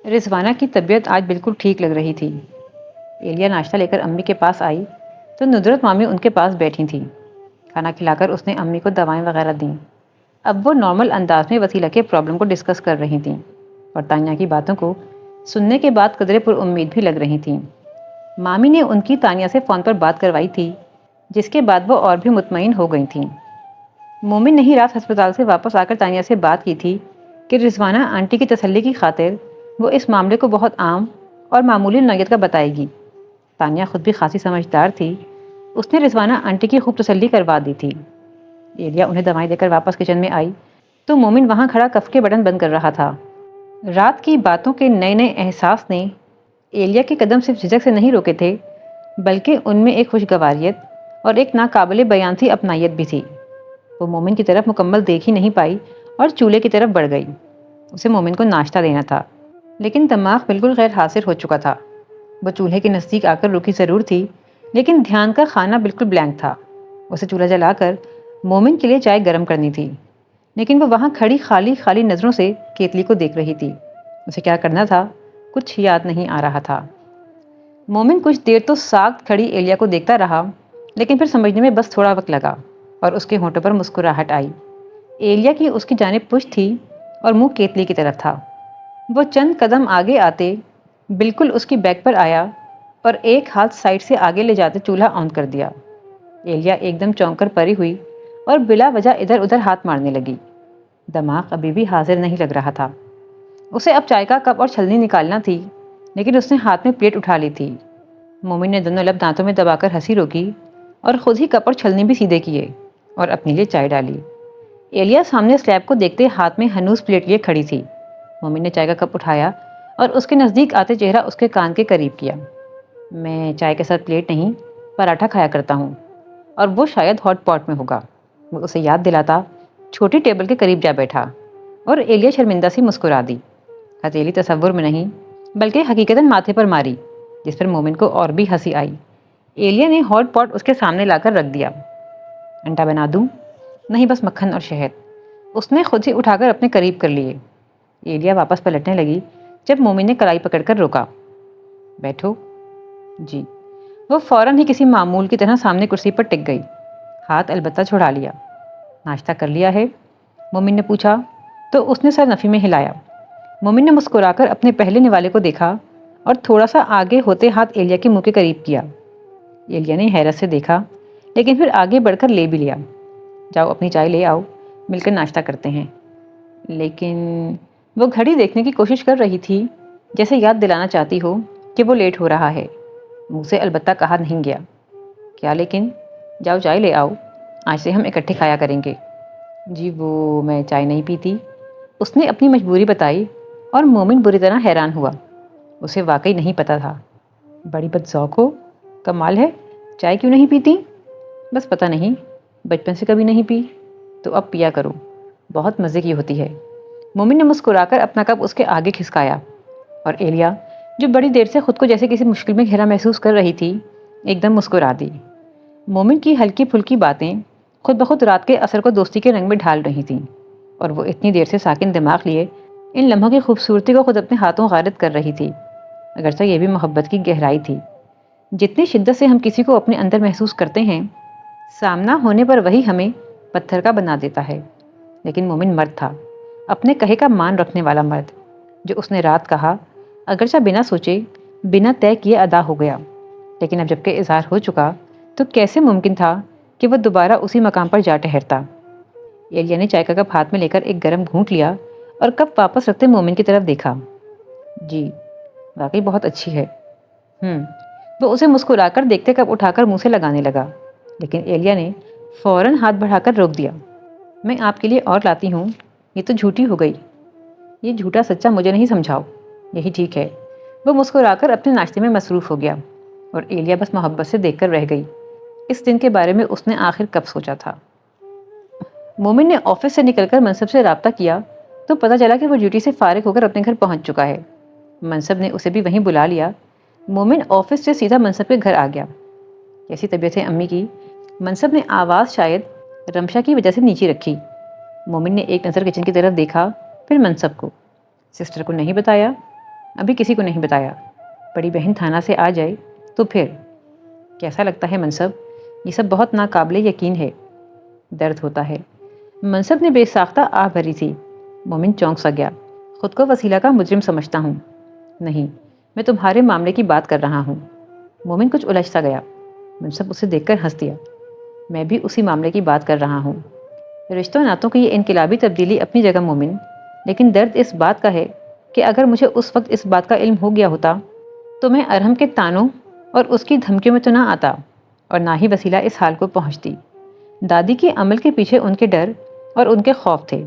رضوانہ کی طبیعت آج بالکل ٹھیک لگ رہی تھی۔ ایلیا ناشتہ لے کر امی کے پاس آئی تو ندرت مامی ان کے پاس بیٹھی تھیں۔ کھانا کھلا کر اس نے امی کو دوائیں وغیرہ دیں۔ اب وہ نارمل انداز میں وسیلہ کے پرابلم کو ڈسکس کر رہی تھیں اور تانیہ کی باتوں کو سننے کے بعد قدرے پر امید بھی لگ رہی تھیں۔ مامی نے ان کی تانیہ سے فون پر بات کروائی تھی، جس کے بعد وہ اور بھی مطمئن ہو گئی تھیں۔ مومن نے ہی رات ہسپتال سے واپس آ کر تانیہ سے بات کی تھی کہ رضوانہ آنٹی کی تسلی کی خاطر وہ اس معاملے کو بہت عام اور معمولی نوعیت کا بتائے گی۔ تانیہ خود بھی خاصی سمجھدار تھی، اس نے رضوانہ آنٹی کی خوب تسلی کروا دی تھی۔ ایلیا انہیں دوائیں دے کر واپس کچن میں آئی تو مومن وہاں کھڑا کف کے بٹن بند کر رہا تھا۔ رات کی باتوں کے نئے نئے احساس نے ایلیا کے قدم صرف جھجک سے نہیں روکے تھے، بلکہ ان میں ایک خوشگواریت اور ایک ناقابل بیان سی اپنائیت بھی تھی۔ وہ مومن کی طرف مکمل دیکھ ہی نہیں پائی اور چولہے کی طرف بڑھ گئی۔ اسے مومن کو ناشتہ دینا تھا، لیکن دماغ بالکل غیر حاضر ہو چکا تھا۔ وہ چولہے کے نزدیک آ کر رکی ضرور تھی، لیکن دھیان کا خانہ بالکل بلینک تھا۔ اسے چولہا جلا کر مومن کے لیے چائے گرم کرنی تھی، لیکن وہ وہاں کھڑی خالی خالی نظروں سے کیتلی کو دیکھ رہی تھی۔ اسے کیا کرنا تھا کچھ یاد نہیں آ رہا تھا۔ مومن کچھ دیر تو ساکت کھڑی ایلیا کو دیکھتا رہا، لیکن پھر سمجھنے میں بس تھوڑا وقت لگا اور اس کے ہونٹوں پر مسکراہٹ آئی۔ ایلیا کی اس کی جانب پشت تھی اور منہ کیتلی کی طرف تھا۔ وہ چند قدم آگے آتے بالکل اس کی بیک پر آیا اور ایک ہاتھ سائڈ سے آگے لے جاتے چولہا آن کر دیا۔ ایلیا ایک دم چونک کر پری ہوئی اور بلا وجہ ادھر ادھر ہاتھ مارنے لگی۔ دماغ ابھی بھی حاضر نہیں لگ رہا تھا۔ اسے اب چائے کا کپ اور چھلنی نکالنا تھی، لیکن اس نے ہاتھ میں پلیٹ اٹھا لی تھی۔ مومن نے دونوں لب دانتوں میں دبا کر ہنسی روکی اور خود ہی کپ اور چھلنی بھی سیدھے کیے اور اپنے لیے چائے ڈالی۔ ایلیا سامنے سلیب کو دیکھتے ہاتھ میں ہنوز پلیٹ لیے کھڑی تھی۔ مومن نے چائے کا کپ اٹھایا اور اس کے نزدیک آتے چہرہ اس کے کان کے قریب کیا۔ میں چائے کے ساتھ پلیٹ نہیں، پراٹھا کھایا کرتا ہوں، اور وہ شاید ہاٹ پاٹ میں ہوگا۔ وہ اسے یاد دلاتا چھوٹی ٹیبل کے قریب جا بیٹھا اور ایلیا شرمندہ سی مسکرا دی۔ ہتھیلی تصور میں نہیں بلکہ حقیقتاً ماتھے پر ماری، جس پر مومن کو اور بھی ہنسی آئی۔ ایلیا نے ہاٹ پاٹ اس کے سامنے لا کر رکھ دیا۔ انڈا بنا دوں؟ نہیں، بس مکھن اور شہد۔ اس نے خود ہی اٹھا کر اپنے قریب کر لیے۔ ایلیا واپس پلٹنے لگی جب مومن نے کڑائی پکڑ کر روکا۔ بیٹھو۔ جی۔ وہ فوراً ہی کسی معمول کی طرح سامنے کرسی پر ٹک گئی، ہاتھ البتہ چھڑا لیا۔ ناشتہ کر لیا ہے؟ مومن نے پوچھا تو اس نے سر نفی میں ہلایا۔ مومن نے مسکرا کر اپنے پہلے نوالے کو دیکھا اور تھوڑا سا آگے ہوتے ہاتھ ایلیا کے منہ کے قریب کیا۔ ایلیا نے حیرت سے دیکھا، لیکن پھر آگے بڑھ کر لے بھی لیا۔ جاؤ اپنی چائے لے آؤ، مل کر ناشتہ کرتے ہیں۔ لیکن وہ گھڑی دیکھنے کی کوشش کر رہی تھی، جیسے یاد دلانا چاہتی ہو کہ وہ لیٹ ہو رہا ہے۔ منہ سے البتہ کہا نہیں گیا۔ کیا لیکن؟ جاؤ چائے لے آؤ، آج سے ہم اکٹھے کھایا کریں گے۔ جی وہ میں چائے نہیں پیتی، اس نے اپنی مجبوری بتائی اور مومن بری طرح حیران ہوا۔ اسے واقعی نہیں پتا تھا۔ بڑی بد ذوق ہو، کمال ہے، چائے کیوں نہیں پیتی؟ بس پتہ نہیں، بچپن سے کبھی نہیں پی، تو اب پیا کرو، بہت مزے کی ہوتی ہے۔ مومن نے مسکرا کر اپنا کپ اس کے آگے کھسکایا اور ایلیا، جو بڑی دیر سے خود کو جیسے کسی مشکل میں گھرا محسوس کر رہی تھی، ایک دم مسکرا دی۔ مومن کی ہلکی پھلکی باتیں خود بخود رات کے اثر کو دوستی کے رنگ میں ڈھال رہی تھیں، اور وہ اتنی دیر سے ساکن دماغ لیے ان لمحوں کی خوبصورتی کو خود اپنے ہاتھوں غارت کر رہی تھی۔ اگرچہ یہ بھی محبت کی گہرائی تھی۔ جتنی شدت سے ہم کسی کو اپنے اندر محسوس کرتے ہیں، سامنا ہونے پر وہی ہمیں پتھر کا بنا دیتا ہے۔ لیکن مومن مرد تھا، اپنے کہے کا مان رکھنے والا مرد۔ جو اس نے رات کہا، اگرچہ بنا سوچے بنا طے کیے ادا ہو گیا، لیکن اب جب کہ اظہار ہو چکا تو کیسے ممکن تھا کہ وہ دوبارہ اسی مقام پر جا ٹھہرتا۔ ایلیا نے چائے کا کپ ہاتھ میں لے کر ایک گرم گھونٹ لیا اور کپ واپس رکھتے مومن کی طرف دیکھا۔ جی واقعی بہت اچھی ہے۔ وہ اسے مسکرا کر دیکھتے کپ اٹھا کر منہ سے لگانے لگا، لیکن ایلیا نے فوراً ہاتھ بڑھا کر روک دیا۔ میں آپ کے لیے اور لاتی ہوں، یہ تو جھوٹی ہو گئی۔ یہ جھوٹا سچا مجھے نہیں سمجھاؤ، یہی ٹھیک ہے۔ وہ مسکرا کر اپنے ناشتے میں مصروف ہو گیا اور ایلیا بس محبت سے دیکھ کر رہ گئی۔ اس دن کے بارے میں اس نے آخر کب سوچا تھا؟ مومن نے آفس سے نکل کر منصب سے رابطہ کیا تو پتہ چلا کہ وہ ڈیوٹی سے فارغ ہو کر اپنے گھر پہنچ چکا ہے۔ منصب نے اسے بھی وہیں بلا لیا۔ مومن آفس سے سیدھا منصب کے گھر آ گیا۔ کیسی طبیعت ہے امی کی؟ منصب نے آواز شاید رمشا کی وجہ سے نیچی رکھی۔ مومن نے ایک نظر کچن کی طرف دیکھا، پھر منصب کو۔ سسٹر کو نہیں بتایا؟ ابھی کسی کو نہیں بتایا، بڑی بہن تھانہ سے آ جائے تو پھر؟ کیسا لگتا ہے منصب؟ یہ سب بہت ناقابل یقین ہے۔ درد ہوتا ہے۔ منصب نے بے ساختہ آہ بھری تھی۔ مومن چونک سا گیا۔ خود کو وسیلہ کا مجرم سمجھتا ہوں۔ نہیں، میں تمہارے معاملے کی بات کر رہا ہوں۔ مومن کچھ الجھ سا گیا۔ منصب اسے دیکھ کر ہنس دیا۔ میں بھی اسی معاملے کی بات کر رہا ہوں۔ رشتوں ناتوں کی یہ انقلابی تبدیلی اپنی جگہ مومن، لیکن درد اس بات کا ہے کہ اگر مجھے اس وقت اس بات کا علم ہو گیا ہوتا تو میں ارحم کے طعنوں اور اس کی دھمکیوں میں تو نہ آتا، اور نہ ہی وسیلہ اس حال کو پہنچتی۔ دادی کے عمل کے پیچھے ان کے ڈر اور ان کے خوف تھے،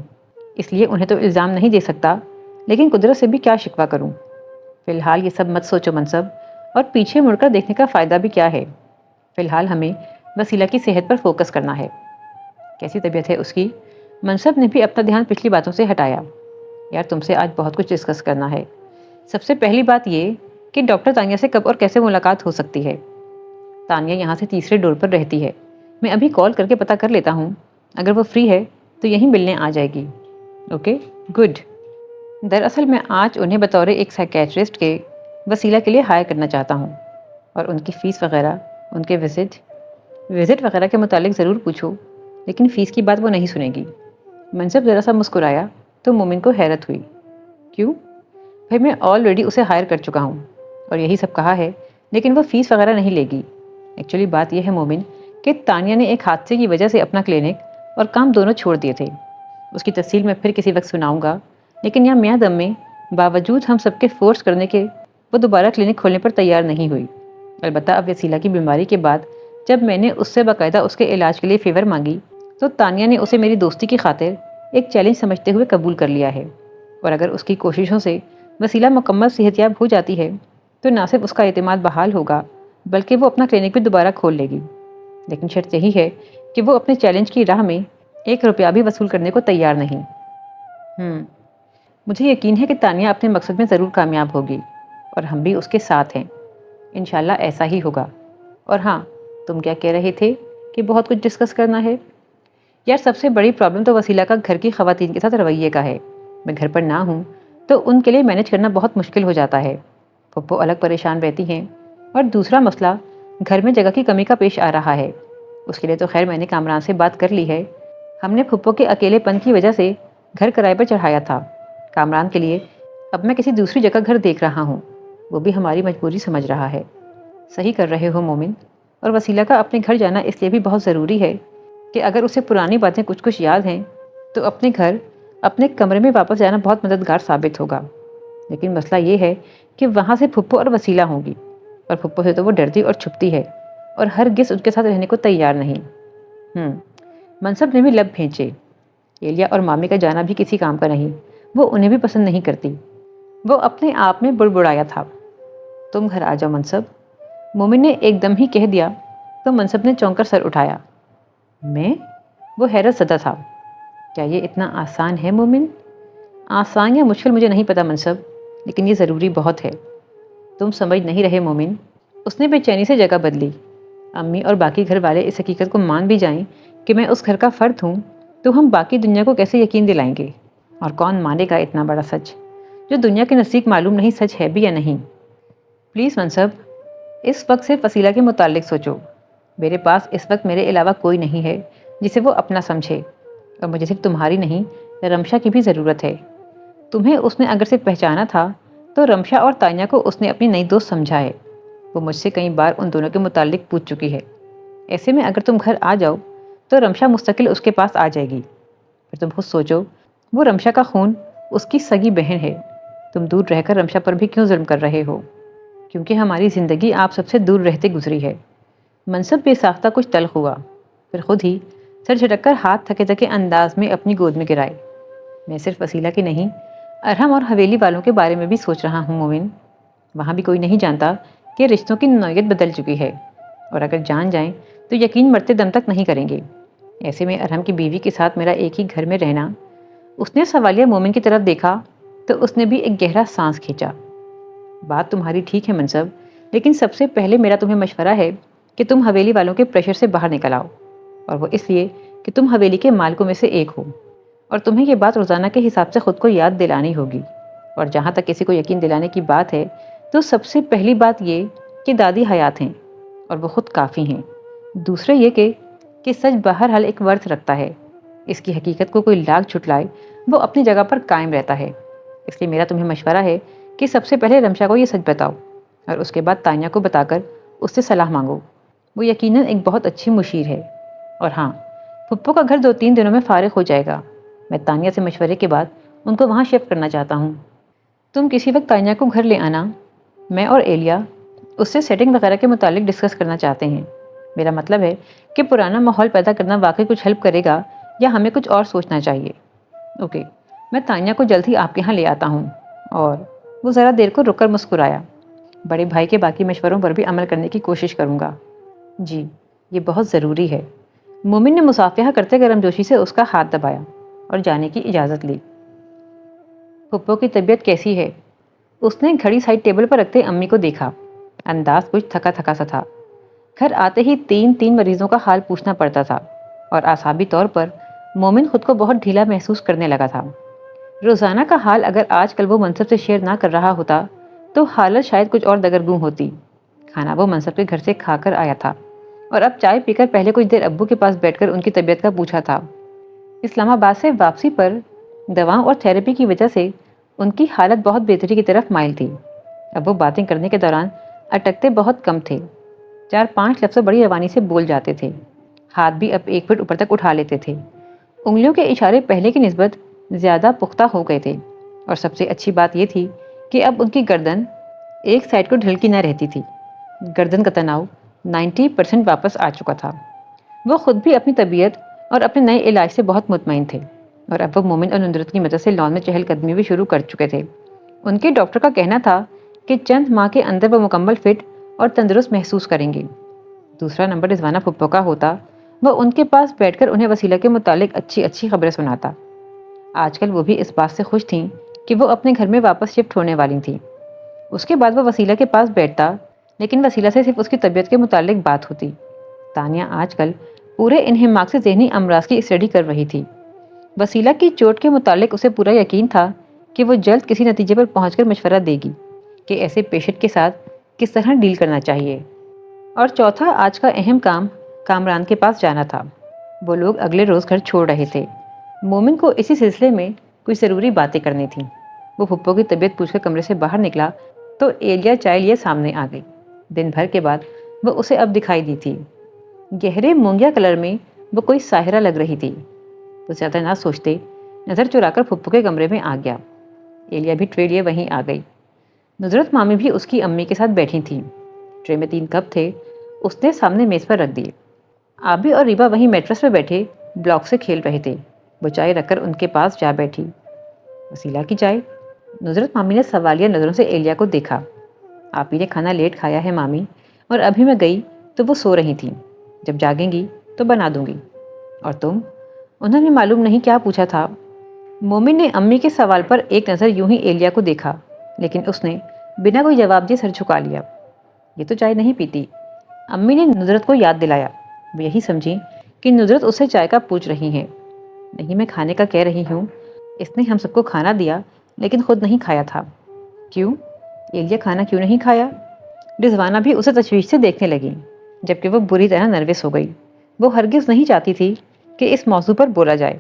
اس لیے انہیں تو الزام نہیں دے سکتا، لیکن قدرت سے بھی کیا شکوہ کروں۔ فی الحال یہ سب مت سوچو منصب، اور پیچھے مڑ کر دیکھنے کا فائدہ بھی کیا ہے۔ فی الحال ہمیں وسیلہ کی صحت پر فوکس کرنا ہے۔ کیسی طبیعت ہے اس کی؟ منصب نے بھی اپنا دھیان پچھلی باتوں سے ہٹایا۔ یار تم سے آج بہت کچھ ڈسکس کرنا ہے۔ سب سے پہلی بات یہ کہ ڈاکٹر تانیہ سے کب اور کیسے ملاقات ہو سکتی ہے؟ تانیہ یہاں سے تیسرے ڈور پر رہتی ہے۔ میں ابھی کال کر کے پتہ کر لیتا ہوں، اگر وہ فری ہے تو یہیں ملنے آ جائے گی۔ Okay, good. دراصل میں آج انہیں بطور ایک سائیکیٹرسٹ کے وسیلہ کے لیے ہائر کرنا چاہتا ہوں، اور ان کی فیس وغیرہ، ان کے وزٹ وغیرہ کے متعلق ضرور پوچھو، لیکن فیس کی بات وہ نہیں سنے گی۔ منصب ذرا سا مسکرایا تو مومن کو حیرت ہوئی۔ کیوں؟ بھائی میں آلریڈی اسے ہائر کر چکا ہوں اور یہی سب کہا ہے، لیکن وہ فیس وغیرہ نہیں لے گی۔ ایکچولی بات یہ ہے مومن کہ تانیہ نے ایک حادثے کی وجہ سے اپنا کلینک اور کام دونوں چھوڑ دیے تھے۔ اس کی تفصیل میں پھر کسی وقت سناؤں گا، لیکن یہاں میاں دم میں باوجود ہم سب کے فورس کرنے کے وہ دوبارہ کلینک کھولنے پر تیار نہیں ہوئی۔ البتہ اب وسیلہ کی بیماری کے بعد جب میں نے اس سے باقاعدہ اس کے علاج کے لیے فیور مانگی تو تانیہ نے اسے میری دوستی کی خاطر ایک چیلنج سمجھتے ہوئے قبول کر لیا ہے، اور اگر اس کی کوششوں سے وسیلہ مکمل صحتیاب ہو جاتی ہے تو نہ صرف اس کا اعتماد بحال ہوگا بلکہ وہ اپنا کلینک بھی دوبارہ کھول لے گی۔ لیکن شرط یہی ہے کہ وہ اپنے چیلنج کی راہ میں 1 روپیہ بھی وصول کرنے کو تیار نہیں۔ مجھے یقین ہے کہ تانیہ اپنے مقصد میں ضرور کامیاب ہوگی، اور ہم بھی اس کے ساتھ ہیں۔ انشاءاللہ ایسا ہی ہوگا۔ اور ہاں، تم کیا کہہ رہے تھے کہ بہت کچھ ڈسکس کرنا ہے؟ یار سب سے بڑی پرابلم تو وسیلہ کا گھر کی خواتین کے ساتھ رویے کا ہے۔ میں گھر پر نہ ہوں تو ان کے لیے مینیج کرنا بہت مشکل ہو جاتا ہے۔ پھپھو الگ پریشان رہتی ہیں، اور دوسرا مسئلہ گھر میں جگہ کی کمی کا پیش آ رہا ہے۔ اس کے لیے تو خیر میں نے کامران سے بات کر لی ہے۔ ہم نے پھپھو کے اکیلے پن کی وجہ سے گھر کرائے پر چڑھایا تھا۔ کامران کے لیے اب میں کسی دوسری جگہ گھر دیکھ رہا ہوں، وہ بھی ہماری مجبوری سمجھ رہا ہے۔ صحیح کر رہے ہو مومن، اور وسیلہ کا اپنے گھر جانا اس لیے بھی بہت ضروری ہے کہ اگر اسے پرانی باتیں کچھ یاد ہیں تو اپنے گھر، اپنے کمرے میں واپس جانا بہت مددگار ثابت ہوگا۔ لیکن مسئلہ یہ ہے کہ وہاں سے پھپھو اور وسیلہ ہوں گی، اور پھپھو سے تو وہ ڈرتی اور چھپتی ہے، اور ہرگز ان کے ساتھ رہنے کو تیار نہیں۔ منصب نے بھی لب بھینچے۔ ایلیا اور مامی کا جانا بھی کسی کام کا نہیں، وہ انہیں بھی پسند نہیں کرتی۔ وہ اپنے آپ میں بڑبڑایا تھا۔ تم گھر آ جاؤ منصب، مومن نے ایک دم ہی کہہ دیا تو منصب نے چونک کر سر اٹھایا۔ میں؟ وہ حیرت زدہ تھا۔ کیا یہ اتنا آسان ہے مومن؟ آسان یا مشکل مجھے نہیں پتا منصب، لیکن یہ ضروری بہت ہے۔ تم سمجھ نہیں رہے مومن۔ اس نے بے چینی سے جگہ بدلی۔ امی اور باقی گھر والے اس حقیقت کو مان بھی جائیں کہ میں اس گھر کا فرد ہوں تو ہم باقی دنیا کو کیسے یقین دلائیں گے؟ اور کون مانے گا اتنا بڑا سچ جو دنیا کے نزدیک معلوم نہیں سچ ہے بھی یا نہیں؟ پلیز منصب، اس وقت صرف وسیلہ کے متعلق سوچو۔ میرے پاس اس وقت میرے علاوہ کوئی نہیں ہے جسے وہ اپنا سمجھے، اور مجھے صرف تمہاری نہیں رمشا کی بھی ضرورت ہے۔ تمہیں اس نے اگر سے پہچانا تھا تو رمشا اور تانیہ کو اس نے اپنی نئی دوست سمجھا ہے۔ وہ مجھ سے کئی بار ان دونوں کے متعلق پوچھ چکی ہے۔ ایسے میں اگر تم گھر آ جاؤ تو رمشا مستقل اس کے پاس آ جائے گی۔ پھر تم خود سوچو، وہ رمشا کا خون اس کی سگی بہن ہے۔ تم دور رہ کر رمشا پر بھی کیوں ظلم کر رہے ہو؟ کیونکہ ہماری زندگی آپ سب سے دور رہتے گزری ہے۔ منصب بے ساختہ کچھ تلخ ہوا، پھر خود ہی سر جھٹک کر ہاتھ تھکے تھکے انداز میں اپنی گود میں گرائے۔ میں صرف وسیلہ کی نہیں، ارحم اور حویلی والوں کے بارے میں بھی سوچ رہا ہوں مومن۔ وہاں بھی کوئی نہیں جانتا کہ رشتوں کی نوعیت بدل چکی ہے، اور اگر جان جائیں تو یقین مرتے دم تک نہیں کریں گے۔ ایسے میں ارحم کی بیوی کے ساتھ میرا ایک ہی گھر میں رہنا۔ اس نے سوالیہ مومن کی طرف دیکھا تو اس نے بھی ایک گہرا سانس کھینچا۔ بات تمہاری ٹھیک ہے منصب، لیکن سب سے پہلے میرا تمہیں مشورہ ہے کہ تم حویلی والوں کے پریشر سے باہر نکل آؤ، اور وہ اس لیے کہ تم حویلی کے مالکوں میں سے ایک ہو، اور تمہیں یہ بات روزانہ کے حساب سے خود کو یاد دلانی ہوگی، اور جہاں تک کسی کو یقین دلانے کی بات ہے تو سب سے پہلی بات یہ کہ دادی حیات ہیں اور وہ خود کافی ہیں۔ دوسرے یہ کہ سچ بہرحال ایک ورث رکھتا ہے، اس کی حقیقت کو کوئی لاکھ جھٹلائے وہ اپنی جگہ پر قائم رہتا ہے۔ اس لیے میرا تمہیں مشورہ ہے کہ سب سے پہلے رمشا کو یہ سچ بتاؤ اور اس کے بعد تانیہ کو بتا کر اس سے صلاح مانگو۔ وہ یقیناً ایک بہت اچھی مشیر ہے۔ اور ہاں، پھپھو کا گھر 2-3 دنوں میں فارغ ہو جائے گا۔ میں تانیہ سے مشورے کے بعد ان کو وہاں شفٹ کرنا چاہتا ہوں۔ تم کسی وقت تانیہ کو گھر لے آنا، میں اور ایلیا اس سے سیٹنگ وغیرہ کے متعلق ڈسکس کرنا چاہتے ہیں۔ میرا مطلب ہے کہ پرانا ماحول پیدا کرنا واقعی کچھ ہیلپ کرے گا یا ہمیں کچھ اور سوچنا چاہیے۔ اوکے، میں تانیہ کو جلد ہی آپ کے ہاں لے آتا ہوں۔ اور وہ ذرا دیر کو رک کر مسکرایا۔ بڑے بھائی کے باقی مشوروں پر بھی عمل کرنے کی کوشش کروں گا۔ جی، یہ بہت ضروری ہے۔ مومن نے مصافحہ کرتے گرم جوشی سے اس کا ہاتھ دبایا اور جانے کی اجازت لی۔ پھپھو کی طبیعت کیسی ہے؟ اس نے گھڑی سائڈ ٹیبل پر رکھتے امی کو دیکھا۔ انداز کچھ تھکا تھکا سا تھا۔ گھر آتے ہی 3 مریضوں کا حال پوچھنا پڑتا تھا اور اعصابی طور پر مومن خود کو بہت ڈھیلا محسوس کرنے لگا تھا۔ روزانہ کا حال اگر آج کل وہ منصب سے شیئر نہ کر رہا ہوتا تو حالت شاید کچھ اور دگرگوں ہوتی۔ کھانا وہ منصب کے گھر سے کھا کر آیا تھا اور اب چائے پی کر پہلے کچھ دیر ابو کے پاس بیٹھ کر ان کی طبیعت کا پوچھا تھا۔ اسلام آباد سے واپسی پر دواؤں اور تھیراپی کی وجہ سے ان کی حالت بہت بہتری کی طرف مائل تھی۔ اب وہ باتیں کرنے کے دوران اٹکتے بہت کم تھے۔ 4-5 لفظ بڑی روانی سے بول جاتے تھے۔ ہاتھ بھی اب 1 فٹ اوپر تک اٹھا لیتے تھے۔ انگلیوں کے اشارے پہلے کی نسبت زیادہ پختہ ہو گئے تھے اور سب سے اچھی بات یہ تھی کہ اب ان کی گردن ایک سائڈ کو ڈھلکی نہ رہتی تھی۔ گردن کا تناؤ 90% واپس آ چکا تھا۔ وہ خود بھی اپنی طبیعت اور اپنے نئے علاج سے بہت مطمئن تھے اور اب وہ مومن اور ندرت کی مدد سے لان میں چہل قدمی بھی شروع کر چکے تھے۔ ان کے ڈاکٹر کا کہنا تھا کہ چند ماہ کے اندر وہ مکمل فٹ اور تندرست محسوس کریں گے۔ دوسرا نمبر رضوانہ پھپھو کا ہوتا، وہ ان کے پاس بیٹھ کر انہیں وسیلہ کے متعلق اچھی خبریں سناتا۔ آج کل وہ بھی اس بات سے خوش تھیں کہ وہ اپنے گھر میں واپس شفٹ ہونے والی تھیں۔ اس کے بعد وہ وسیلہ کے پاس بیٹھتا، لیکن وسیلہ سے صرف اس کی طبیعت کے متعلق بات ہوتی۔ تانیہ آج کل پورے انہماک سے ذہنی امراض کی اسٹڈی کر رہی تھی۔ وسیلہ کی چوٹ کے متعلق اسے پورا یقین تھا کہ وہ جلد کسی نتیجے پر پہنچ کر مشورہ دے گی کہ ایسے پیشنٹ کے ساتھ کس طرح ڈیل کرنا چاہیے۔ اور چوتھا آج کا اہم کام کامران کے پاس جانا تھا۔ وہ لوگ اگلے روز گھر چھوڑ رہے تھے۔ مومن کو اسی سلسلے میں کچھ ضروری باتیں کرنی تھیں۔ وہ پھپھو کی طبیعت پوچھ کر کمرے سے باہر نکلا تو ایلیا چائے لیے سامنے آ گئی۔ دن بھر کے بعد وہ اسے اب دکھائی دی تھی۔ گہرے مونگیا کلر میں وہ کوئی ساحرہ لگ رہی تھی۔ وہ زیادہ نہ سوچتے نظر چرا کر پھپھو کے کمرے میں آ گیا۔ ایلیا بھی ٹرے لیے وہیں آ گئی۔ ندرت مامی بھی اس کی امی کے ساتھ بیٹھی تھیں۔ ٹرے میں 3 کپ تھے، اس نے سامنے میز پر رکھ دیے۔ آبی اور ریبا وہیں میٹرس پہ بیٹھے بلاک سے کھیل رہے تھے۔ وہ چائے رکھ کر ان کے پاس جا بیٹھی۔ وسیلہ کی چائے؟ ندرت مامی نے سوالیہ نظروں سے ایلیا کو دیکھا۔ آپی نے کھانا لیٹ کھایا ہے مامی، اور ابھی میں گئی تو وہ سو رہی تھیں۔ جب جاگیں گی تو بنا دوں گی۔ اور تم؟ انہوں نے معلوم نہیں کیا پوچھا تھا۔ مومن نے امی کے سوال پر ایک نظر یوں ہی ایلیا کو دیکھا، لیکن اس نے بنا کوئی جواب دیے سر جھکا لیا۔ یہ تو چائے نہیں پیتی، امی نے ندرت کو یاد دلایا۔ وہ یہی سمجھی کہ ندرت اسے چائے کا پوچھ رہی ہیں۔ نہیں، میں کھانے کا کہہ رہی ہوں۔ اس نے ہم سب کو کھانا دیا لیکن خود نہیں کھایا تھا۔ کیوں؟ ایلیا کھانا کیوں نہیں کھایا؟ رضوانہ بھی اسے تشویش سے دیکھنے لگی، جبکہ وہ بری طرح نروس ہو گئی۔ وہ ہرگز نہیں چاہتی تھی کہ اس موضوع پر بولا جائے،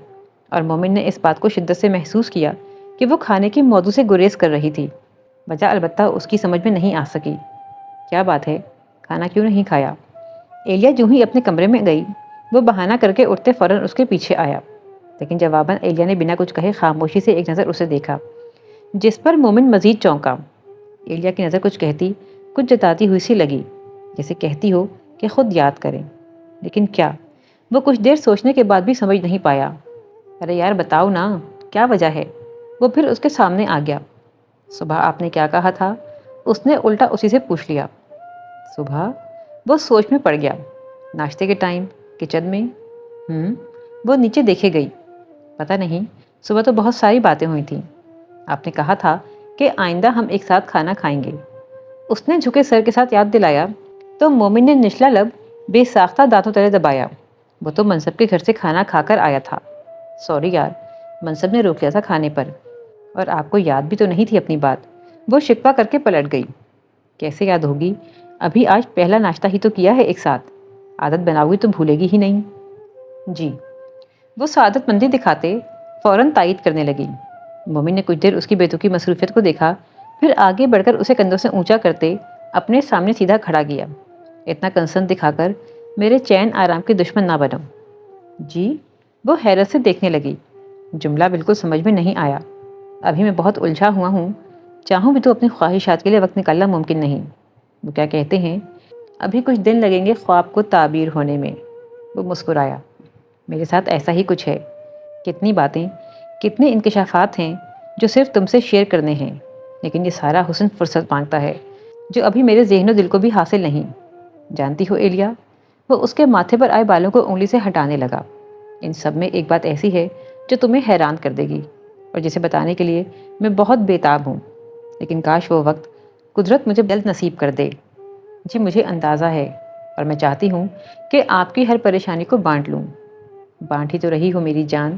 اور مومن نے اس بات کو شدت سے محسوس کیا کہ وہ کھانے کی موضوع سے گریز کر رہی تھی۔ وجہ البتہ اس کی سمجھ میں نہیں آ سکی۔ کیا بات ہے؟ کھانا کیوں نہیں کھایا؟ ایلیا جو ہی اپنے کمرے میں گئی، وہ بہانہ کر کے اٹھتے فوراً اس کے پیچھے آیا، لیکن جواباً ایلیا نے بنا کچھ کہے خاموشی سے ایک نظر اسے دیکھا، جس پر مومن مزید چونکا۔ ایلیا کی نظر کچھ کہتی، کچھ جتاتی ہوئی سی لگی، جیسے کہتی ہو کہ خود یاد کریں، لیکن کیا؟ وہ کچھ دیر سوچنے کے بعد بھی سمجھ نہیں پایا۔ ارے یار بتاؤ نا، کیا وجہ ہے؟ وہ پھر اس کے سامنے آ گیا۔ صبح آپ نے کیا کہا تھا؟ اس نے الٹا اسی سے پوچھ لیا۔ صبح؟ وہ سوچ میں پڑ گیا۔ ناشتے کے ٹائم کچن میں؟ وہ نیچے دیکھے گئی۔ پتہ نہیں، صبح تو بہت ساری باتیں ہوئی تھیں۔ آپ نے کہا تھا کہ آئندہ ہم ایک ساتھ کھانا کھائیں گے۔ اس نے جھکے سر کے ساتھ یاد دلایا تو مومن نے نچلا لب بے ساختہ دانتوں تلے دبایا۔ وہ تو منصب کے گھر سے کھانا کھا کر آیا تھا۔ سوری یار، منصب نے روک لیا تھا کھانے پر۔ اور آپ کو یاد بھی تو نہیں تھی اپنی بات؟ وہ شکوہ کر کے پلٹ گئی۔ کیسے یاد ہوگی؟ ابھی آج پہلا ناشتہ ہی تو کیا ہے ایک ساتھ، عادت بناؤ گی تو بھولے گی ہی نہیں۔ جی، وہ سعادت مندی دکھاتے فوراً تائید کرنے لگی۔ مومن نے کچھ دیر اس کی بیتوکی مصروفیت کو دیکھا، پھر آگے بڑھ کر اسے کندھوں سے اونچا کرتے اپنے سامنے سیدھا کھڑا کیا۔ اتنا کنسرن دکھا کر میرے چین آرام کے دشمن نہ بنو۔ جی؟ وہ حیرت سے دیکھنے لگی۔ جملہ بالکل سمجھ میں نہیں آیا۔ ابھی میں بہت الجھا ہوا ہوں، چاہوں بھی تو اپنی خواہشات کے لیے وقت نکالنا ممکن نہیں۔ وہ کیا کہتے ہیں، ابھی کچھ دن لگیں گے خواب کو تعبیر ہونے میں۔ وہ مسکرایا۔ میرے ساتھ ایسا ہی کچھ ہے۔ کتنی باتیں، کتنے انکشافات ہیں جو صرف تم سے شیئر کرنے ہیں، لیکن یہ سارا حسن فرصت مانگتا ہے جو ابھی میرے ذہن و دل کو بھی حاصل نہیں۔ جانتی ہو ایلیا، وہ اس کے ماتھے پر آئے بالوں کو انگلی سے ہٹانے لگا، ان سب میں ایک بات ایسی ہے جو تمہیں حیران کر دے گی اور جسے بتانے کے لیے میں بہت بےتاب ہوں، لیکن کاش وہ وقت قدرت مجھے جلد نصیب کر دے۔ جی مجھے اندازہ ہے، اور میں چاہتی ہوں کہ آپ کی ہر پریشانی کو بانٹ لوں۔ بانٹ ہی تو رہی ہو میری جان،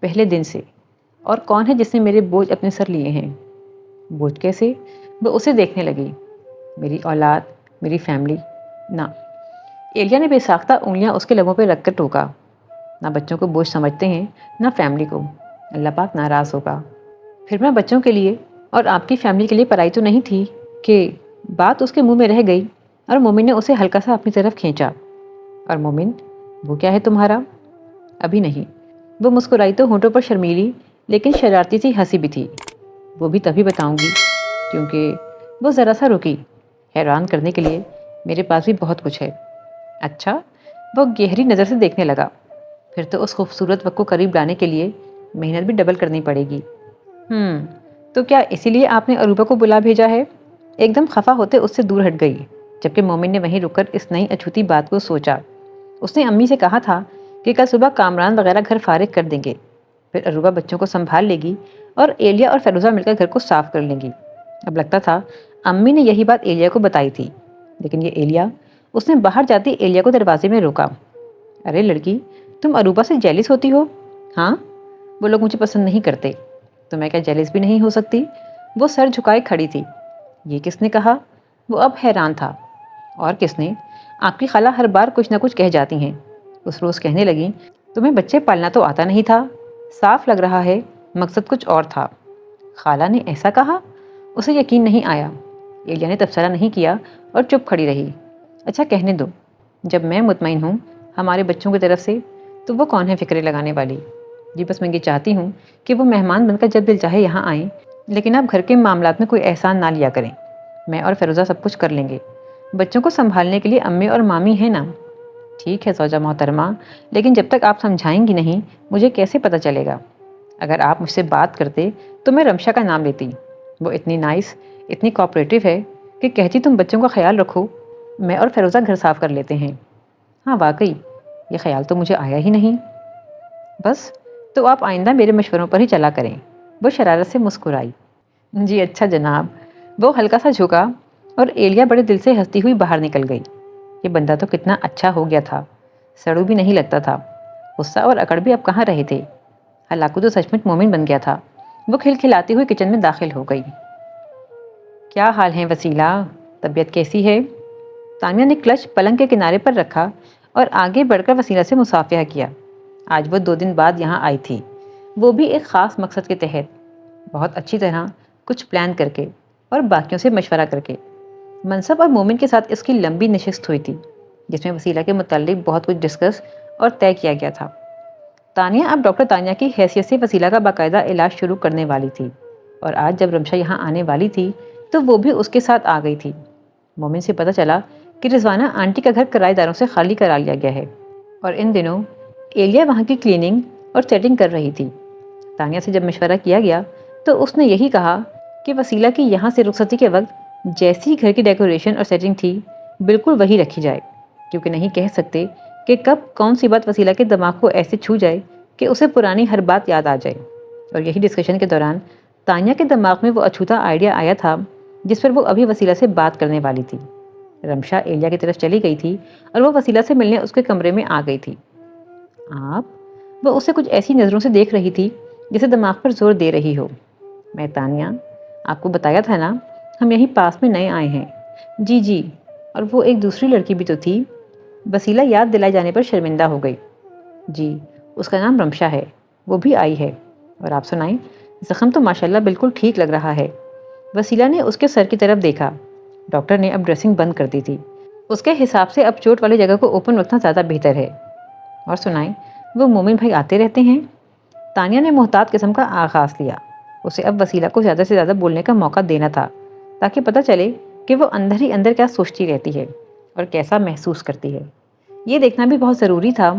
پہلے دن سے۔ اور کون ہے جس نے میرے بوجھ اپنے سر لیے ہیں؟ بوجھ کیسے؟ وہ اسے دیکھنے لگی۔ میری اولاد، میری فیملی؟ نہ۔ ایلیا نے بے ساختہ انگلیاں اس کے لبوں پہ رکھ کر ٹوکا۔ نہ بچوں کو بوجھ سمجھتے ہیں، نہ فیملی کو۔ اللہ پاک ناراض ہوگا۔ پھر میں بچوں کے لیے اور آپ کی فیملی کے لیے پرائی تو نہیں تھی کہ… بات اس کے منہ میں رہ گئی اور مومن نے اسے ہلکا سا اپنی طرف کھینچا۔ اور مومن، وہ کیا ہے تمہارا؟ ابھی نہیں۔ وہ مسکرائی تو ہونٹوں پر شرمیلی لیکن شرارتی سی ہنسی بھی تھی۔ وہ بھی تبھی بتاؤں گی، کیونکہ… وہ ذرا سا رکی۔ حیران کرنے کے لیے میرے پاس بھی بہت کچھ ہے۔ اچھا؟ وہ گہری نظر سے دیکھنے لگا۔ پھر تو اس خوبصورت وقت کو قریب لانے کے لیے محنت بھی ڈبل کرنی پڑے گی۔ تو کیا اسی لیے آپ نے عروبہ کو بلا بھیجا ہے؟ ایک دم خفا ہوتے اس سے دور ہٹ گئی، جبکہ مومن نے وہیں رک کر اس نئی اچھوتی بات کو سوچا۔ اس نے امی سے کہا تھا کہ کل صبح کامران وغیرہ گھر فارغ کر دیں گے، پھر عروبہ بچوں کو سنبھال لے گی اور ایلیا اور فیروزہ مل کر گھر کو صاف کر لیں گی۔ اب لگتا تھا امی نے یہی بات ایلیا کو بتائی تھی، لیکن یہ ایلیا… اس نے باہر جاتے ایلیا کو دروازے میں روکا۔ ارے لڑکی، تم عروبہ سے جیلس ہوتی ہو؟ ہاں، وہ لوگ مجھے پسند نہیں کرتے۔ تو میں کیا جیلس بھی نہیں ہو سکتی؟ وہ سر جھکائے کھڑی تھی۔ یہ کس نے کہا؟ وہ اب حیران تھا۔ اور کس نے؟ آپ کی خالہ ہر بار کچھ نہ کچھ کہہ جاتی ہیں۔ اس روز کہنے لگیں، تمہیں بچے پالنا تو آتا نہیں تھا؟ صاف لگ رہا ہے مقصد کچھ اور تھا۔ خالہ نے ایسا کہا؟ اسے یقین نہیں آیا۔ ایلیا نے تبصرہ نہیں کیا اور چپ کھڑی رہی۔ اچھا کہنے دو، جب میں مطمئن ہوں ہمارے بچوں کی طرف سے، تو وہ کون ہے فکرے لگانے والی؟ جی بس میں یہ چاہتی ہوں کہ وہ مہمان بن کر جب دل چاہے یہاں آئیں، لیکن آپ گھر کے معاملات میں کوئی احسان نہ لیا کریں۔ میں اور فیروزہ سب کچھ کر لیں گے۔ بچوں کو سنبھالنے کے لیے امی اور مامی ہیں نا؟ ٹھیک ہے زوجہ محترمہ، لیکن جب تک آپ سمجھائیں گی نہیں مجھے کیسے پتہ چلے گا؟ اگر آپ مجھ سے بات کرتے تو میں رمشا کا نام لیتی۔ وہ اتنی نائس، اتنی کوآپریٹو ہے کہ کہتی تم بچوں کا خیال رکھو، میں اور فیروزہ گھر صاف کر لیتے ہیں۔ ہاں واقعی، یہ خیال تو مجھے آیا ہی نہیں۔ بس تو آپ آئندہ میرے مشوروں پر ہی چلا کریں۔ وہ شرارت سے مسکرائی۔ جی اچھا جناب۔ وہ ہلکا سا جھکا اور ایلیا بڑے دل سے ہنستی ہوئی باہر نکل گئی۔ یہ بندہ تو کتنا اچھا ہو گیا تھا، سڑو بھی نہیں لگتا تھا۔ غصہ اور اکڑ بھی اب کہاں رہے تھے۔ ہلاکو تو سچ مچ مومن بن گیا تھا۔ وہ کھلکھلاتی ہوئی کچن میں داخل ہو گئی۔ کیا حال ہے وسیلہ؟ طبیعت کیسی ہے؟ تانیہ نے کلچ پلنگ کے کنارے پر رکھا اور آگے بڑھ کر وسیلہ سے مصافحہ کیا۔ آج وہ 2 دن بعد یہاں آئی تھی، وہ بھی ایک خاص مقصد کے تحت، بہت اچھی طرح کچھ پلان کر کے اور باقیوں سے مشورہ کر کے۔ منصب اور مومن کے ساتھ اس کی لمبی نشست ہوئی تھی، جس میں وسیلہ کے متعلق بہت کچھ ڈسکس اور طے کیا گیا تھا۔ تانیہ اب ڈاکٹر تانیہ کی حیثیت سے وسیلہ کا باقاعدہ علاج شروع کرنے والی تھی، اور آج جب رمشا یہاں آنے والی تھی تو وہ بھی اس کے ساتھ آ گئی تھی۔ مومن سے پتہ چلا کہ رضوانہ آنٹی کا گھر کرایہ داروں سے خالی کرا لیا گیا ہے، اور ان دنوں ایلیا وہاں کی کلیننگ اور سیٹنگ کر رہی تھی۔ تانیہ سے جب مشورہ کیا گیا تو اس نے یہی کہا کہ وسیلہ کی یہاں سے رخصتی کے وقت جیسی گھر کی ڈیکوریشن اور سیٹنگ تھی بالکل وہی رکھی جائے، کیونکہ نہیں کہہ سکتے کہ کب کون سی بات وسیلہ کے دماغ کو ایسے چھو جائے کہ اسے پرانی ہر بات یاد آ جائے۔ اور یہی ڈسکشن کے دوران تانیہ کے دماغ میں وہ اچھوتا آئیڈیا آیا تھا جس پر وہ ابھی وسیلہ سے بات کرنے والی تھی۔ رمشا ایلیا کی طرف چلی گئی تھی اور وہ وسیلہ سے ملنے اس کے کمرے میں آ گئی تھی۔ آپ؟ وہ اسے کچھ ایسی نظروں سے دیکھ رہی تھی جسے دماغ پر زور دے رہی ہو۔ میں تانیہ، آپ کو بتایا تھا نا ہم یہیں پاس میں نئے آئے ہیں۔ جی جی، اور وہ ایک دوسری لڑکی بھی تو تھی۔ وسیلہ یاد دلائے جانے پر شرمندہ ہو گئی۔ جی، اس کا نام رمشا ہے، وہ بھی آئی ہے۔ اور آپ سنائیں؟ زخم تو ماشاءاللہ بالکل ٹھیک لگ رہا ہے۔ وسیلہ نے اس کے سر کی طرف دیکھا۔ ڈاکٹر نے اب ڈریسنگ بند کر دی تھی۔ اس کے حساب سے اب چوٹ والی جگہ کو اوپن رکھنا زیادہ بہتر ہے۔ اور سنائیں، وہ مومن بھائی آتے رہتے ہیں؟ تانیہ نے محتاط قسم کا آغاز لیا۔ اسے اب وسیلہ کو زیادہ سے زیادہ بولنے کا موقع دینا تھا تاکہ پتہ چلے کہ وہ اندر ہی اندر کیا سوچتی رہتی ہے اور کیسا محسوس کرتی ہے۔ یہ دیکھنا بھی بہت ضروری تھا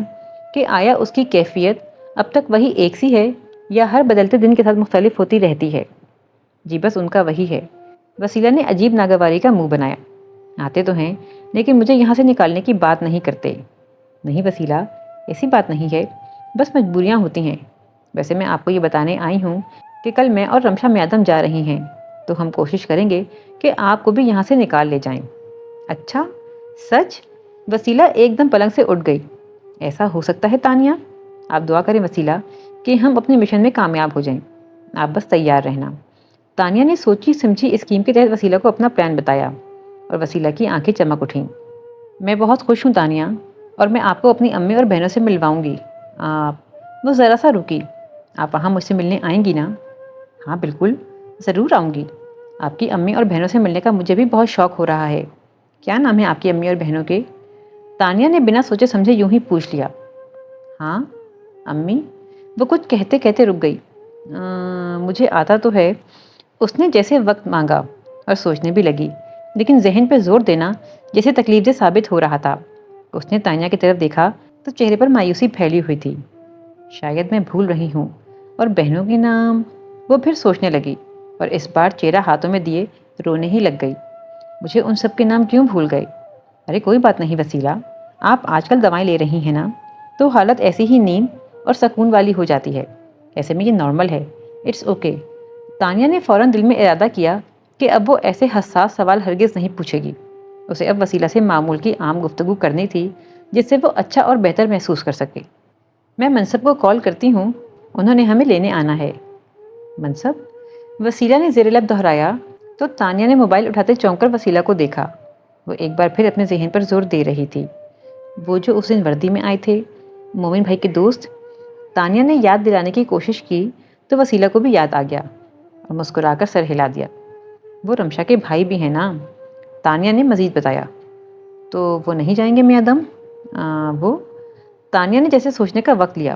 کہ آیا اس کی کیفیت اب تک وہی ایک سی ہے یا ہر بدلتے دن کے ساتھ مختلف ہوتی رہتی ہے۔ جی بس ان کا وہی ہے۔ وسیلہ نے عجیب ناگواری کا منہ بنایا۔ آتے تو ہیں لیکن مجھے یہاں سے نکالنے کی بات نہیں کرتے۔ نہیں وسیلہ، ایسی بات نہیں ہے، بس مجبوریاں ہوتی ہیں۔ ویسے میں آپ کو یہ بتانے آئی ہوں کہ کل میں اور رمشا میادم جا رہی ہیں، تو ہم کوشش کریں گے کہ آپ کو بھی یہاں سے نکال لے جائیں۔ اچھا، سچ؟ وسیلہ ایک دم پلنگ سے اٹھ گئی۔ ایسا ہو سکتا ہے تانیہ؟ آپ دعا کریں وسیلہ کہ ہم اپنے مشن میں کامیاب ہو جائیں۔ آپ بس تیار رہنا۔ تانیہ نے سوچی سمجھی اسکیم کے تحت وسیلہ کو اپنا پلان بتایا اور وسیلہ کی آنکھیں چمک اٹھیں۔ میں بہت خوش ہوں تانیہ، اور میں آپ کو اپنی امی اور بہنوں سے ملواؤں گی۔ وہ ذرا سا رکی، آپ وہاں مجھ سے ملنے آئیں گی نا؟ ہاں بالکل، ضرور آؤں گی۔ آپ کی امی اور بہنوں سے ملنے کا مجھے بھی بہت شوق ہو رہا ہے۔ کیا نام ہے آپ کی امی اور بہنوں کے؟ تانیہ نے بنا سوچے سمجھے یوں ہی پوچھ لیا۔ ہاں امی، وہ کچھ کہتے کہتے رک گئی۔ مجھے آتا تو ہے۔ اس نے جیسے وقت مانگا اور سوچنے بھی لگی، لیکن ذہن پہ زور دینا جیسے تکلیف دہ ثابت ہو رہا تھا۔ اس نے تانیہ کی طرف دیکھا تو چہرے پر مایوسی پھیلی ہوئی تھی۔ شاید میں بھول رہی ہوں، اور بہنوں کے نام؟ وہ پھر سوچنے لگی اور اس بار چہرہ ہاتھوں میں دیے رونے ہی لگ گئی۔ مجھے ان سب کے نام کیوں بھول گئے؟ ارے کوئی بات نہیں وسیلہ، آپ آج کل دوائیں لے رہی ہیں نا، تو حالت ایسی ہی نیند اور سکون والی ہو جاتی ہے۔ ایسے میں یہ نارمل ہے، اٹس اوکے۔ تانیہ نے فوراً دل میں ارادہ کیا کہ اب وہ ایسے حساس سوال ہرگز نہیں پوچھے گی۔ اسے اب وسیلہ سے معمول کی عام گفتگو کرنی تھی جس سے وہ اچھا اور بہتر محسوس کر سکے۔ میں منصب کو کال کرتی ہوں، انہوں نے ہمیں لینے آنا ہے۔ منصب؟ وسیلہ نے زیر لب دہرایا تو تانیہ نے موبائل اٹھاتے چونک کر وسیلہ کو دیکھا۔ وہ ایک بار پھر اپنے ذہن پر زور دے رہی تھی۔ وہ جو اس دن وردی میں آئے تھے، مومن بھائی کے دوست؟ تانیہ نے یاد دلانے کی کوشش کی تو وسیلہ کو بھی یاد آ گیا اور مسکرا کر سر ہلا دیا۔ وہ رمشا کے بھائی بھی ہیں نا؟ تانیہ نے مزید بتایا۔ تو وہ نہیں جائیں گے میادم؟ وہ؟ تانیہ نے جیسے سوچنے کا وقت لیا۔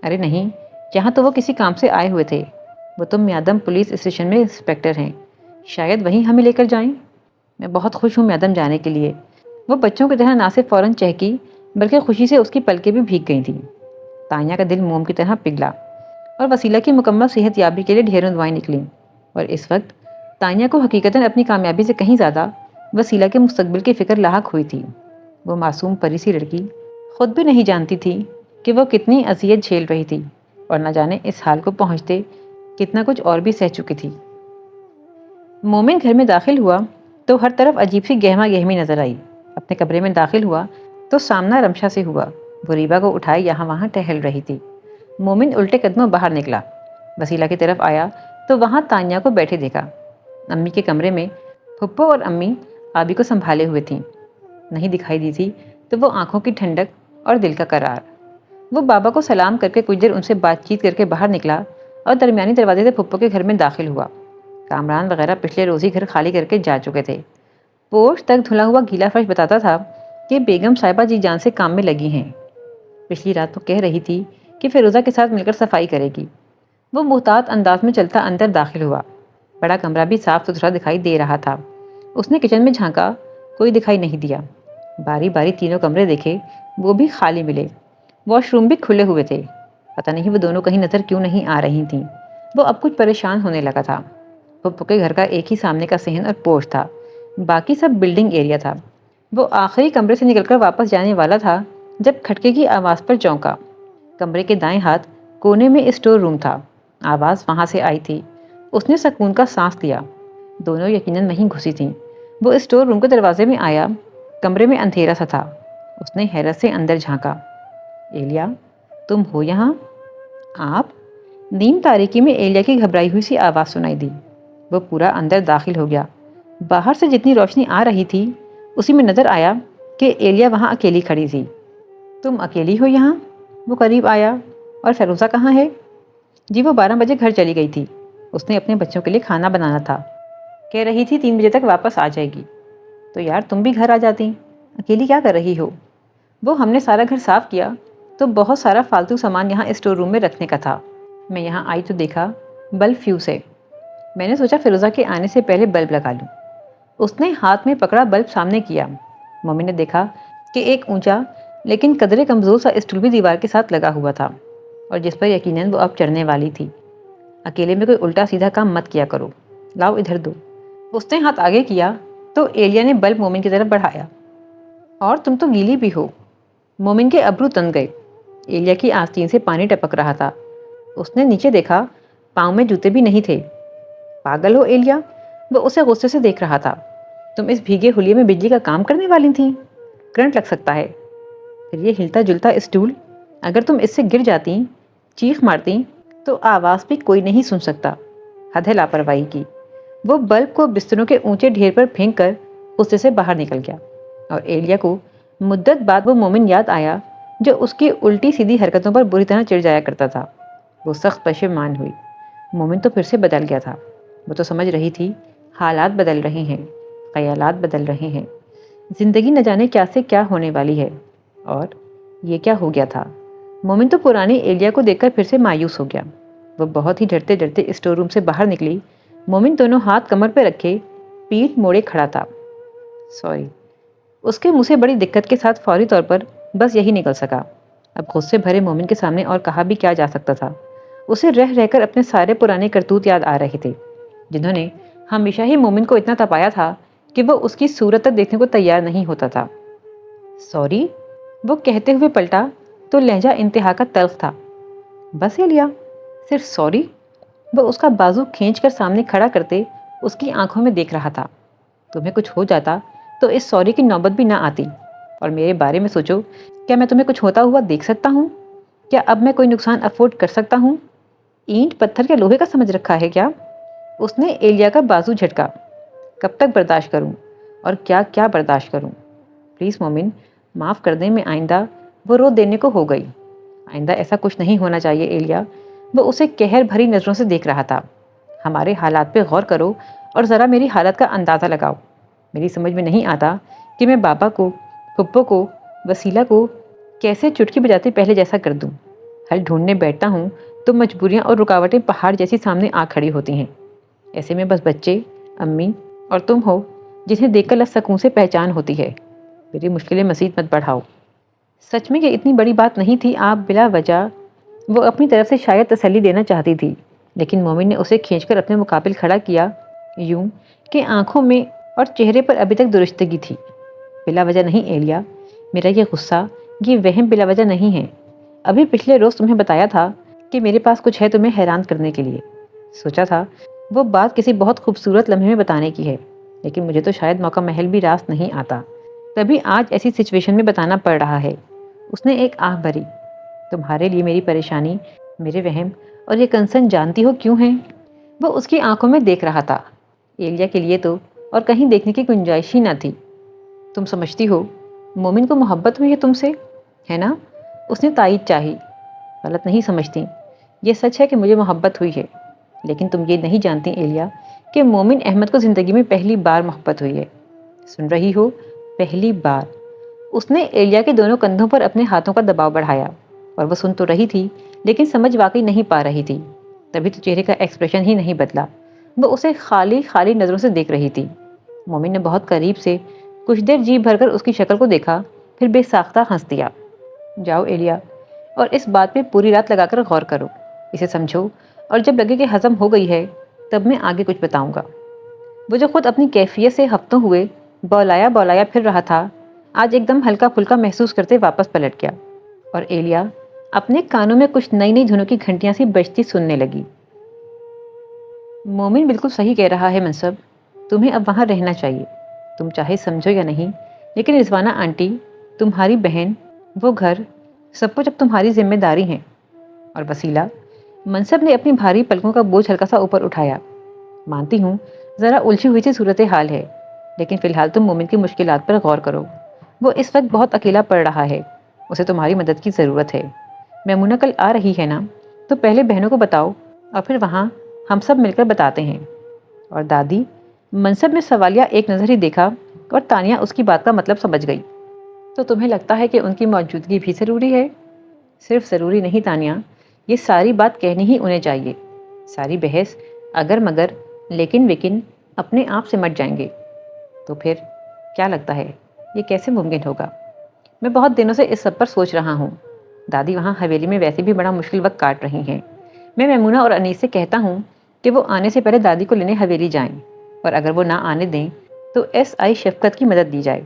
ارے نہیں، یہاں تو وہ کسی کام سے آئے ہوئے تھے۔ وہ تو میادم پولیس اسٹیشن میں انسپیکٹر ہیں، شاید وہیں ہمیں لے کر جائیں۔ میں بہت خوش ہوں میادم جانے کے لیے۔ وہ بچوں کی طرح نہ صرف فوراً چہکی بلکہ خوشی سے اس کی پلکیں بھی بھیگ گئی تھیں۔ تانیہ کا دل موم کی طرح پگھلا اور وسیلہ کی مکمل صحت یابی کے لیے ڈھیروں دعائیں نکلیں۔ اور اس وقت تانیہ کو حقیقتاً اپنی کامیابی سے کہیں زیادہ وسیلہ کے مستقبل کی فکر لاحق ہوئی تھی۔ وہ معصوم پری سی لڑکی خود بھی نہیں جانتی تھی کہ وہ کتنی اذیت جھیل رہی تھی، اور نہ جانے اس حال کو پہنچتے کتنا کچھ اور بھی سہ چکی تھی۔ مومن گھر میں داخل ہوا تو ہر طرف عجیب سی گہما گہمی نظر آئی۔ اپنے کمرے میں داخل ہوا تو سامنا رمشا سے ہوا۔ وہ ریبا کو اٹھائے یہاں وہاں ٹہل رہی تھی۔ مومن الٹے قدموں باہر نکلا، وسیلہ کی طرف آیا تو وہاں تانیہ کو بیٹھے دیکھا۔ امی کے کمرے میں پھپھو اور امی آبی کو سنبھالے ہوئے تھیں۔ نہیں دکھائی دی تھی تو وہ آنکھوں کی ٹھنڈک اور دل کا قرار۔ وہ بابا کو سلام کر کے کچھ دیر ان سے بات چیت کر کے باہر نکلا اور درمیانی دروازے سے پھپھو کے گھر میں داخل ہوا۔ کامران وغیرہ پچھلے روز ہی گھر خالی کر کے جا چکے تھے۔ پوش تک دھلا ہوا گیلا فرش بتاتا تھا کہ بیگم صاحبہ جی جان سے کام میں لگی ہیں۔ پچھلی رات وہ کہہ رہی تھی کہ فیروزہ کے ساتھ مل کر صفائی کرے گی۔ وہ محتاط انداز میں چلتا اندر داخل ہوا۔ بڑا کمرہ بھی صاف ستھرا دکھائی دے رہا تھا۔ اس نے کچن میں جھانکا، کوئی دکھائی نہیں دیا۔ باری باری تینوں کمرے دیکھے، وہ بھی خالی ملے۔ واش روم بھی کھلے ہوئے تھے۔ پتہ نہیں وہ دونوں کہیں نظر کیوں نہیں آ رہی تھیں۔ وہ اب کچھ پریشان ہونے لگا تھا۔ پھپھو کے گھر کا ایک ہی سامنے کا صحن اور پورچ تھا، باقی سب بلڈنگ ایریا تھا۔ وہ آخری کمرے سے نکل کر واپس جانے والا تھا جب کھٹکے کی آواز پر چونکا۔ کمرے کے دائیں ہاتھ کونے میں اسٹور روم تھا۔ آواز وہاں سے آئی تھی۔ اس نے سکون کا سانس لیا۔ دونوں یقیناً وہیں گھسی تھیں۔ وہ اسٹور روم کے دروازے میں آیا۔ کمرے میں اندھیرا سا تھا۔ اس نے حیرت سے اندر جھانکا۔ ایلیا، تم ہو یہاں؟ آپ؟ نیم تاریکی میں ایلیا کی گھبرائی ہوئی سی آواز سنائی دی۔ وہ پورا اندر داخل ہو گیا۔ باہر سے جتنی روشنی آ رہی تھی اسی میں نظر آیا کہ ایلیا وہاں اکیلی کھڑی تھی۔ تم اکیلی ہو یہاں؟ وہ قریب آیا۔ اور فیروزہ کہاں ہے؟ جی وہ 12 بجے گھر چلی گئی تھی، اس نے اپنے بچوں کے لیے کھانا بنانا تھا، کہہ رہی تھی 3 بجے تک واپس آ جائے گی۔ تو یار تم بھی گھر آ جاتی، اکیلی کیا کر رہی ہو؟ وہ ہم نے سارا گھر صاف کیا تو بہت سارا فالتو سامان یہاں اسٹور روم میں رکھنے کا تھا، میں یہاں آئی تو دیکھا بلب فیوز ہے، میں نے سوچا فیروزہ کے آنے سے پہلے بلب لگا لوں۔ اس نے ہاتھ میں پکڑا بلب سامنے کیا۔ ممی نے دیکھا کہ ایک اونچا لیکن قدرے کمزور سا اسٹول بھی دیوار کے ساتھ لگا ہوا تھا اور جس پر یقیناً وہ اب چڑھنے والی تھی۔ اکیلے میں کوئی الٹا سیدھا کام مت کیا کرو، لاؤ ادھر دو۔ اس نے ہاتھ آگے کیا تو ایلیا نے بلب مومن کی طرف بڑھایا۔ اور تم تو گیلی بھی ہو۔ مومن کے ابرو تن گئے۔ ایلیا کی آستین سے پانی ٹپک رہا تھا۔ اس نے نیچے دیکھا، پاؤں میں جوتے بھی نہیں تھے۔ پاگل ہو ایلیا؟ وہ اسے غصے سے دیکھ رہا تھا۔ تم اس بھیگے ہولیے میں بجلی کا کام کرنے والی تھی؟ کرنٹ لگ سکتا ہے۔ پھر یہ ہلتا جلتا اسٹول، اگر تم اس سے گر جاتی، چیخ مارتی تو آواز بھی کوئی نہیں سن سکتا۔ حد ہے لاپرواہی کی۔ وہ بلب کو بستروں کے اونچے ڈھیر پر پھینک کر غصے سے باہر نکل گیا اور ایلیا کو مدت بعد وہ مومن یاد آیا جو اس کی الٹی سیدھی حرکتوں پر بری طرح چڑ جایا کرتا تھا۔ وہ سخت پشیمان ہوئی۔ مومن تو پھر سے بدل گیا تھا۔ وہ تو سمجھ رہی تھی حالات بدل رہے ہیں، خیالات بدل رہے ہیں، زندگی نہ جانے کیا سے کیا ہونے والی ہے، اور یہ کیا ہو گیا تھا۔ مومن تو پرانی ایلیا کو دیکھ کر پھر سے مایوس ہو گیا۔ وہ بہت ہی ڈرتے ڈرتے اسٹور روم سے باہر نکلی۔ مومن دونوں ہاتھ کمر پہ رکھے پیٹھ موڑے کھڑا تھا۔ سوری۔ اس کے منہ سے بڑی دقت کے ساتھ فوری طور پر بس یہی نکل سکا۔ اب غصے بھرے مومن کے سامنے اور کہا بھی کیا جا سکتا تھا۔ اسے رہ رہ کر اپنے سارے پرانے کرتوت یاد آ رہے تھے جنہوں نے ہمیشہ ہی مومن کو اتنا تپایا تھا کہ وہ اس کی صورت تک دیکھنے کو تیار نہیں ہوتا تھا۔ سوری، وہ کہتے ہوئے پلٹا تو لہجہ انتہا کا تلخ تھا۔ بس ایلیا، صرف سوری؟ وہ اس کا بازو کھینچ کر سامنے کھڑا کرتے اس کی آنکھوں میں دیکھ رہا تھا۔ تمہیں کچھ ہو جاتا تو اس سوری کی نوبت بھی نہ آتی، اور میرے بارے میں سوچو، کیا میں تمہیں کچھ ہوتا ہوا دیکھ سکتا ہوں؟ کیا اب میں کوئی نقصان افورڈ کر سکتا ہوں؟ اینٹ پتھر یا لوہے کا سمجھ رکھا ہے کیا؟ اس نے ایلیا کا بازو جھٹکا۔ کب تک برداشت کروں، اور کیا کیا برداشت کروں؟ پلیز مومن، معاف کر دیں، میں آئندہ… وہ رو دینے کو ہو گئی۔ آئندہ ایسا کچھ نہیں ہونا چاہیے ایلیا۔ وہ اسے قہر بھری نظروں سے دیکھ رہا تھا۔ ہمارے حالات پہ غور کرو اور ذرا میری حالت کا اندازہ لگاؤ۔ میری سمجھ میں نہیں آتا کہ میں بابا کو، پھپھو کو، وسیلہ کو کیسے چٹکی بجاتے پہلے جیسا کر دوں۔ حل ڈھونڈنے بیٹھتا ہوں تو مجبوریاں اور رکاوٹیں پہاڑ جیسی سامنے آ کھڑی ہوتی ہیں۔ ایسے میں بس بچے، امی اور تم ہو جنہیں دیکھ کر لفظ سکون سے پہچان ہوتی ہے۔ میری مشکلیں مزید مت بڑھاؤ۔ سچ میں یہ اتنی بڑی بات نہیں تھی، آپ بلا وجہ… وہ اپنی طرف سے شاید تسلی دینا چاہتی تھی، لیکن مومن نے اسے کھینچ کر اپنے مقابل کھڑا کیا، یوں کہ آنکھوں میں اور چہرے پر ابھی تک درستگی تھی۔ بلا وجہ نہیں ایلیا، میرا یہ غصہ، یہ وہم بلا وجہ نہیں ہے۔ ابھی پچھلے روز تمہیں بتایا تھا کہ میرے پاس کچھ ہے تمہیں حیران کرنے کے لیے۔ سوچا تھا وہ بات کسی بہت خوبصورت لمحے میں بتانے کی ہے، لیکن مجھے تو شاید موقع محل بھی راست نہیں آتا، تبھی آج ایسی سچویشن میں بتانا پڑ رہا ہے۔ اس نے ایک آہ بھری۔ تمہارے لیے میری پریشانی، میرے وہم اور یہ کنسرن جانتی ہو کیوں ہیں؟ وہ اس کی آنکھوں میں دیکھ رہا تھا۔ ایلیا کے لیے تو اور کہیں دیکھنے کی گنجائش ہی نہ تھی۔ تم سمجھتی ہو مومن کو محبت ہوئی ہے تم سے، ہے نا؟ اس نے تائید چاہی۔ غلط نہیں سمجھتی، یہ سچ ہے کہ مجھے محبت ہوئی ہے، لیکن تم یہ نہیں جانتی ایلیا کہ مومن احمد کو زندگی میں پہلی بار محبت ہوئی ہے۔ سن رہی ہو؟ پہلی بار۔ اس نے ایلیا کے دونوں کندھوں پر اپنے ہاتھوں کا دباؤ بڑھایا، اور وہ سن تو رہی تھی لیکن سمجھ واقعی نہیں پا رہی تھی، تبھی تو چہرے کا ایکسپریشن ہی نہیں بدلا۔ وہ اسے خالی خالی نظروں سے دیکھ رہی تھی۔ مومن نے بہت قریب سے کچھ دیر جی بھر کر اس کی شکل کو دیکھا، پھر بے ساختہ ہنس دیا۔ جاؤ ایلیا، اور اس بات پہ پوری رات لگا کر غور کرو، اسے سمجھو، اور جب لگے کہ ہضم ہو گئی ہے تب میں آگے کچھ بتاؤں گا۔ وہ جو خود اپنی کیفیت سے ہفتوں ہوئے بولایا بولایا پھر رہا تھا، آج ایک دم ہلکا پھلکا محسوس کرتے واپس پلٹ گیا، اور ایلیا اپنے کانوں میں کچھ نئی نئی دھنوں کی گھنٹیاں سی بجتی سننے لگی۔ مومن بالکل صحیح کہہ رہا ہے منصب، تمہیں اب وہاں رہنا چاہیے، تم چاہے سمجھو یا نہیں، لیکن رضوانہ آنٹی، تمہاری بہن، وہ گھر، سب کچھ اب تمہاری ذمہ داری ہیں۔ اور وسیلہ، منصب نے اپنی بھاری پلکوں کا بوجھ ہلکا سا اوپر اٹھایا۔ مانتی ہوں ذرا الجھی ہوئی سی صورتحال ہے، لیکن فی الحال تم مومن کی مشکلات پر غور کرو۔ وہ اس وقت بہت اکیلا پڑ رہا ہے، اسے تمہاری مدد کی ضرورت ہے۔ میمونہ کل آ رہی ہے نا، تو پہلے بہنوں کو بتاؤ اور پھر وہاں ہم سب مل کر بتاتے ہیں۔ اور دادی؟ منصب نے سوالیہ ایک نظر ہی دیکھا اور تانیہ اس کی بات کا مطلب سمجھ گئی۔ تو تمہیں لگتا ہے کہ ان کی موجودگی بھی ضروری ہے؟ صرف ضروری نہیں تانیہ، یہ ساری بات کہنی ہی انہیں چاہیے۔ ساری بحث اگر مگر لیکن ویکن اپنے آپ سمٹ جائیں گے۔ تو پھر کیا لگتا ہے یہ کیسے ممکن ہوگا؟ میں بہت دنوں سے اس سب پر سوچ رہا ہوں۔ دادی وہاں حویلی میں ویسے بھی بڑا مشکل وقت کاٹ رہی ہیں۔ میں میمونہ اور انیس سے کہتا ہوں کہ وہ آنے سے پہلے دادی کو لینے حویلی جائیں، اور اگر وہ نہ آنے دیں تو ایس آئی شفقت کی مدد دی جائے۔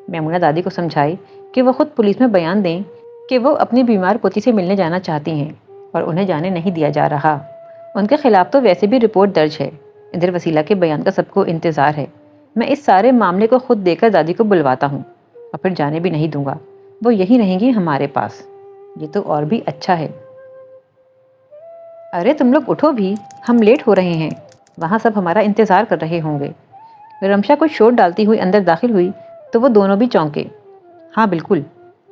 میمونہ دادی کو سمجھائے کہ وہ خود پولیس میں بیان دیں کہ وہ اپنی بیمار پوتی سے ملنے جانا چاہتی ہیں اور انہیں جانے نہیں دیا جا رہا۔ ان کے خلاف تو ویسے بھی رپورٹ درج ہے، ادھر وسیلہ کے بیان کا سب کو انتظار ہے۔ میں اس سارے معاملے کو خود دیکھ کر دادی کو بلواتا ہوں اور پھر جانے بھی نہیں دوں گا۔ وہ یہی رہیں گی ہمارے پاس۔ یہ تو اور بھی اچھا ہے۔ ارے تم لوگ اٹھو بھی، ہم لیٹ ہو رہے ہیں، وہاں سب ہمارا انتظار کر رہے ہوں گے۔ رمشا کچھ شور ڈالتی ہوئی اندر داخل ہوئی تو وہ دونوں بھی چونکے۔ ہاں بالکل،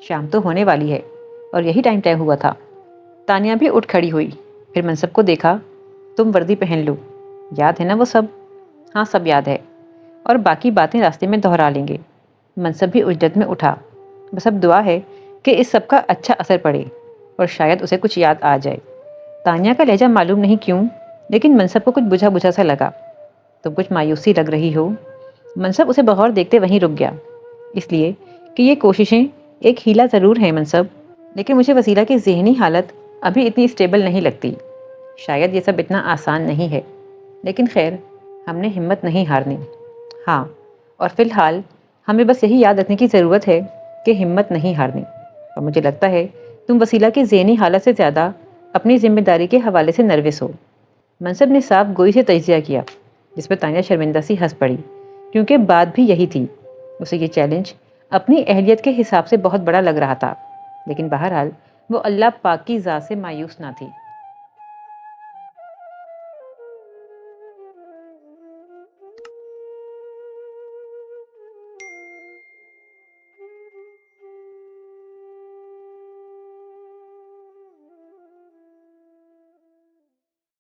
شام تو ہونے والی ہے اور یہی ٹائم طے ہوا تھا۔ تانیہ بھی اٹھ کھڑی ہوئی، پھر منصب کو دیکھا۔ تم وردی پہن لو، یاد ہے نا وہ سب؟ ہاں سب یاد ہے، اور باقی باتیں راستے میں دہرا لیں گے۔ منصب بھی اجرت میں اٹھا۔ بس اب دعا ہے کہ اس سب کا اچھا اثر پڑے اور شاید اسے کچھ یاد آ جائے۔ تانیہ کا لہجہ معلوم نہیں کیوں لیکن منصب کو کچھ بجھا بجھا سا لگا۔ تم کچھ مایوسی لگ رہی ہو۔ منصب اسے بغور دیکھتے وہیں رک گیا۔ اس لیے کہ یہ کوششیں ایک ہیلا ضرور ہیں منصب، لیکن مجھے وسیلہ کی ذہنی حالت ابھی اتنی اسٹیبل نہیں لگتی۔ شاید یہ سب اتنا آسان نہیں ہے، لیکن خیر، ہم نے ہمت نہیں ہارنی۔ ہاں، اور فی الحال ہمیں بس یہی یاد رکھنے کی ضرورت ہے کہ ہمت نہیں ہارنی۔ اور مجھے لگتا ہے تم وسیلہ کی ذہنی حالت سے زیادہ اپنی ذمہ داری کے حوالے سے نروس ہو۔ منصب نے صاف گوئی سے تجزیہ کیا، جس پر تانیہ شرمندہ سی ہنس پڑی، کیونکہ بات بھی یہی تھی۔ اسے یہ چیلنج اپنی اہلیت کے حساب سے بہت بڑا لگ رہا تھا، لیکن بہرحال وہ اللہ پاک کی ذات سے مایوس نہ تھی۔